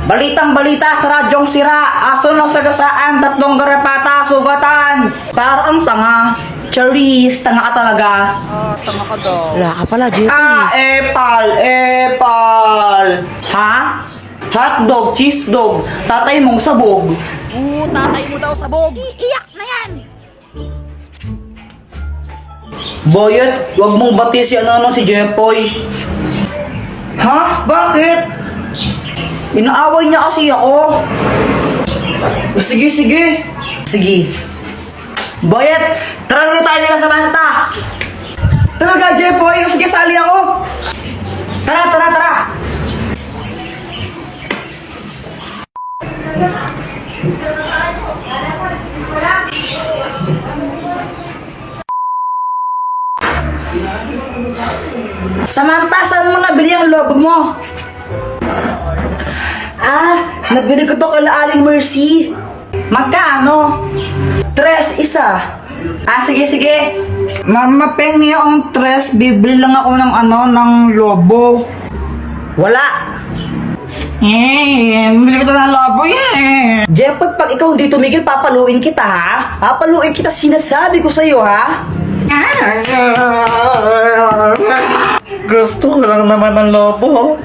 Balitang balita sa radyong sira. Aso na sagasaan, 3 garapata, sugatan. Parang tanga. Charis, tanga ka talaga. Tama ka daw. Wala ka pala, Jeff. Epal. Ha? Hotdog, cheese dog, tatay mong sabog. Tatay mo daw sabog. Iiyak na yan. Boyet, wag mong bati si si Jepoy. Ha? Bakit? Inaaway niya kasi ako. Sige. Boyet, tara na tayo nila sa Manta. Talaga, Jepoy, sige, sali ako. Tara. Samantha, saan mo nabili ang lobo mo? Nabili ko to kay Aling Mercy. Magkano? 3 isa. Sige. Mama, pengi ang 3, bibili lang ako ng lobo. Wala. Bibili ko to ng lobo Jeff, pag ikaw hindi tumigil, papaluin kita ha? Papaluin kita, sinasabi ko sa'yo ha? Gusto ko lang naman ng lobo.